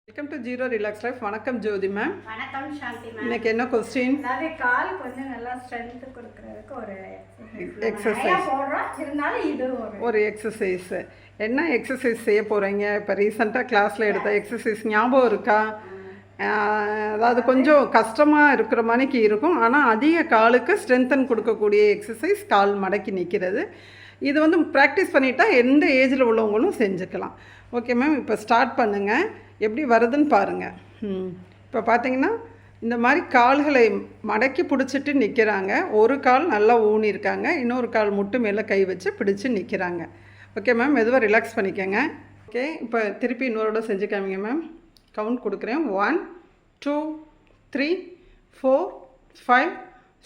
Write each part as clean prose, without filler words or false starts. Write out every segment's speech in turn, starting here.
Welcome to zero relax life. வணக்கம் ஜோதி ma'am. வணக்கம் சாந்தி ma'am. இன்னைக்கு என்ன கொஸ்டின்? அதாவது கால் கொஞ்சம் நல்லா ஸ்ட்ரென்த் கொடுக்கறதுக்கு ஒரு எக்ஸசைஸ் இருந்தாலும் இது ஒரு எக்ஸசைஸ். என்ன எக்ஸசைஸ் செய்ய போகிறீங்க? இப்போ ரீசெண்டாக கிளாஸில் எடுத்த எக்ஸசைஸ் ஞாபகம் இருக்கா? அதாவது கொஞ்சம் கஷ்டமாக இருக்கிற மாதிரிக்கு இருக்கும், ஆனால் அதிக காலுக்கு ஸ்ட்ரென்தன் கொடுக்கக்கூடிய எக்ஸசைஸ் கால் மடக்கி நிற்கிறது. இது வந்து ப்ராக்டிஸ் பண்ணிட்டா எந்த ஏஜில் உள்ளவங்களும் செஞ்சுக்கலாம். ஓகே மேம், இப்போ ஸ்டார்ட் பண்ணுங்கள். எப்படி வருதுன்னு பாருங்கள். இப்போ பார்த்தீங்கன்னா இந்த மாதிரி கால்களை மடக்கி பிடிச்சிட்டு நிற்கிறாங்க. ஒரு கால் நல்லா ஊனியிருக்காங்க, இன்னொரு கால் முட்டு மேலே கை வச்சு பிடிச்சி நிற்கிறாங்க. ஓகே மேம், மெதுவாக ரிலாக்ஸ் பண்ணிக்கோங்க. ஓகே, இப்போ திருப்பி இன்னொருட செஞ்சு காமிங்க மேம். கவுண்ட் கொடுக்குறேன். 1 2 3 4 5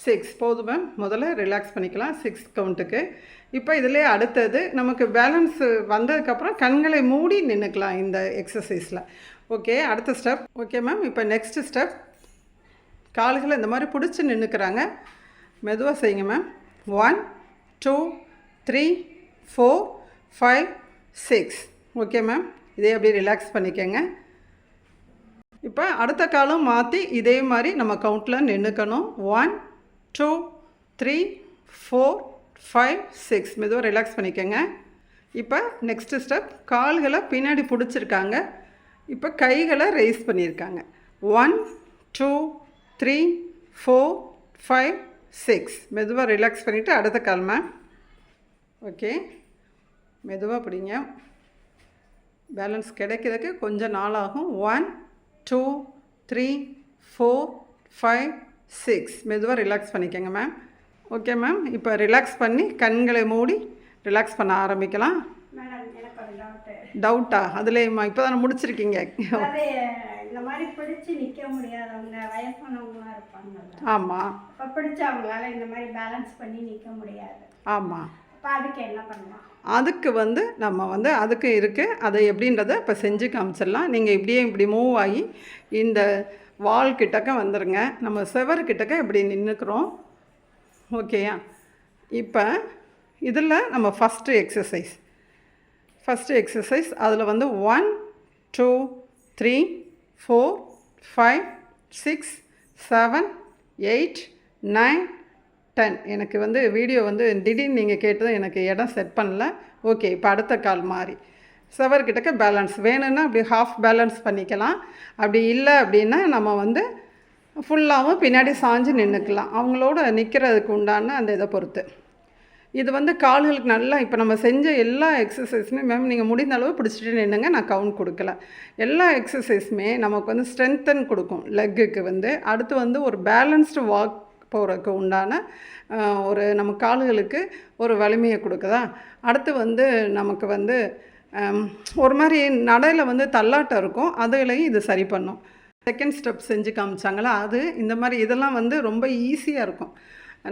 6 போதும் மேம். முதல்ல ரிலாக்ஸ் பண்ணிக்கலாம் 6 கவுண்ட்டுக்கு. இப்போ இதிலே அடுத்தது நமக்கு பேலன்ஸ் வந்ததுக்கப்புறம் கண்களை மூடி நின்றுக்கலாம் இந்த எக்ஸசைஸில். ஓகே, அடுத்த ஸ்டெப். ஓகே மேம், இப்போ நெக்ஸ்ட் ஸ்டெப். கால்களை இந்த மாதிரி பிடிச்சி நின்றுக்கிறாங்க. மெதுவாக செய்யுங்க மேம். 1 2 3 4 5 6. ஓகே மேம், இதே அப்படியே ரிலாக்ஸ் பண்ணிக்கோங்க. இப்போ அடுத்த காலம் மாற்றி இதே மாதிரி நம்ம கவுண்டில் நின்றுக்கணும். 1 2 3 4 5 6. மெதுவாக ரிலாக்ஸ் பண்ணிக்கோங்க. இப்போ நெக்ஸ்ட்டு ஸ்டெப். கால்களை பின்னாடி பிடிச்சிருக்காங்க. இப்போ கைகளை ரைஸ் பண்ணியிருக்காங்க. 1 2 3 4 5 6. மெதுவாக ரிலாக்ஸ் பண்ணிவிட்டு அடுத்த கால் மேம். ஓகே, மெதுவாக பிடிங்க. பேலன்ஸ் கிடைக்கிறதுக்கு கொஞ்சம் நாளாகும். 1 2 3 4 5 6. மெதுவாக ரிலாக்ஸ் பண்ணிக்கோங்க மேம். ஓகே மேம், இப்போ ரிலாக்ஸ் பண்ணி கண்களை மூடி ரிலாக்ஸ் பண்ண ஆரம்பிக்கலாம். டவுட்டா? அதுலேயுமா? இப்போ தானே முடிச்சிருக்கீங்க. இந்த மாதிரி பிடிச்சி நிற்க முடியாதவங்க, வயசானவங்களாம் இருப்பாங்க. ஆமாம், இப்போ பிடிச்சி அவங்களால இந்த மாதிரி பேலன்ஸ் பண்ணி நிற்க முடியாது. ஆமாம். இப்போ அதுக்கு என்ன பண்ணலாம்? அதுக்கு நம்ம அதுக்கு இருக்குது. அதை எப்படின்றத இப்போ செஞ்சு காமிச்சிடலாம். நீங்கள் இப்படி மூவ் ஆகி இந்த வால் கிட்டக்க வந்துடுங்க. நம்ம செவர்கிட்டக்க இப்படி நின்றுக்கிறோம். ஓகேயா? இப்போ இதில் நம்ம ஃபஸ்ட்டு எக்ஸசைஸ் அதில் 1 2 3 4 5 6 7 8 9 10. எனக்கு வீடியோ திடீர்னு நீங்கள் கேட்டது எனக்கு இடம் செட் பண்ணல. ஓகே, இப்போ அடுத்த கால் மாதிரி செவர்கிட்டக்க பேலன்ஸ் வேணும்னா அப்படி ஹாஃப் பேலன்ஸ் பண்ணிக்கலாம். அப்படி இல்லை அப்படின்னா நம்ம ஃபுல்லாகவும் பின்னாடி சாஞ்சு நின்றுக்கலாம். அவங்களோட நிற்கிறதுக்கு உண்டான அந்த இதை பொறுத்து. இது கால்களுக்கு நல்லா இப்போ நம்ம செஞ்ச எல்லா எக்ஸசைஸுமே மேம் நீங்கள் முடிந்த அளவு பிடிச்சிட்டு நின்றுங்க. நான் கவுண்ட் கொடுக்கல. எல்லா எக்ஸசைஸுமே நமக்கு ஸ்ட்ரென்த்தன் கொடுக்கும் லெக்குக்கு. அடுத்து ஒரு பேலன்ஸ்டு வாக் போகிறதுக்கு உண்டான ஒரு நம்ம கால்களுக்கு ஒரு வலிமையை கொடுக்குதா. அடுத்து நமக்கு ஒரு மாதிரி நடையில் தள்ளாட்டம் இருக்கும். அதுகளையும் இது சரி பண்ணும். செகண்ட் ஸ்டெப் செஞ்சு காமிச்சாங்களா, அது இந்த மாதிரி இதெல்லாம் ரொம்ப ஈஸியாக இருக்கும்.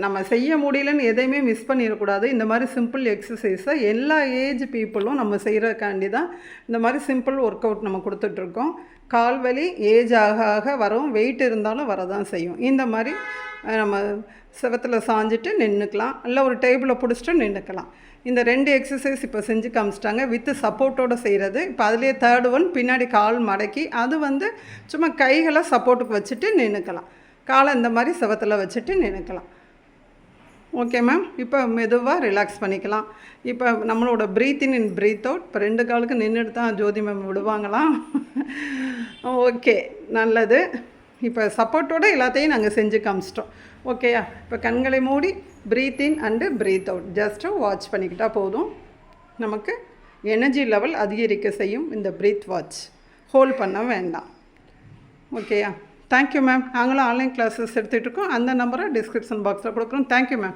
நம்ம செய்ய முடியலன்னு எதையுமே மிஸ் பண்ணிடக்கூடாது. இந்த மாதிரி சிம்பிள் எக்ஸசைஸை எல்லா ஏஜ் பீப்புளும் நம்ம செய்கிறக்காண்டி தான் இந்த மாதிரி சிம்பிள் ஒர்க் அவுட் நம்ம கொடுத்துட்ருக்கோம். கால்வலி ஏஜ் ஆக ஆக வரும், வெயிட் இருந்தாலும் வரதான் செய்யும். இந்த மாதிரி நம்ம செவத்தில் சாஞ்சிட்டு நின்றுக்கலாம், இல்லை ஒரு டேபிளில் பிடிச்சிட்டு நின்றுக்கலாம். இந்த 2 எக்ஸசைஸ் இப்போ செஞ்சு காமிச்சிட்டாங்க வித்து சப்போர்ட்டோடு செய்கிறது. இப்போ அதுலேயே தேர்டு ஒன் பின்னாடி கால் மடக்கி அது சும்மா கைகளை சப்போர்ட்டுக்கு வச்சுட்டு நின்றுக்கலாம். காலை இந்த மாதிரி செவத்தில் வச்சுட்டு நின்றுக்கலாம். ஓகே மேம், இப்போ மெதுவாக ரிலாக்ஸ் பண்ணிக்கலாம். இப்போ நம்மளோட breathe in and breathe out. இப்போ 2 காலுக்கு நின்றுட்டு தான் ஜோதி மேம் விடுவாங்களாம். ஓகே, நல்லது. இப்போ சப்போர்ட்டோடு எல்லாத்தையும் நாங்கள் செஞ்சு காமிச்சிட்டோம். ஓகேயா? இப்போ கண்களை மூடி breathe in and breathe out just watch பண்ணிக்கிட்டால் போதும். நமக்கு எனர்ஜி லெவல் அதிகரிக்க செய்யும் இந்த ப்ரீத் வாட்ச். ஹோல்ட் பண்ண வேண்டாம். ஓகேயா? Thank you ma'am. நாங்களும் ஆன்லைன் கிளாஸஸ் எடுத்துகிட்டு இருக்கோம். அந்த நம்பரை டிஸ்கிரிப்ஷன் பாக்ஸில் கொடுக்குறோம். Thank you ma'am.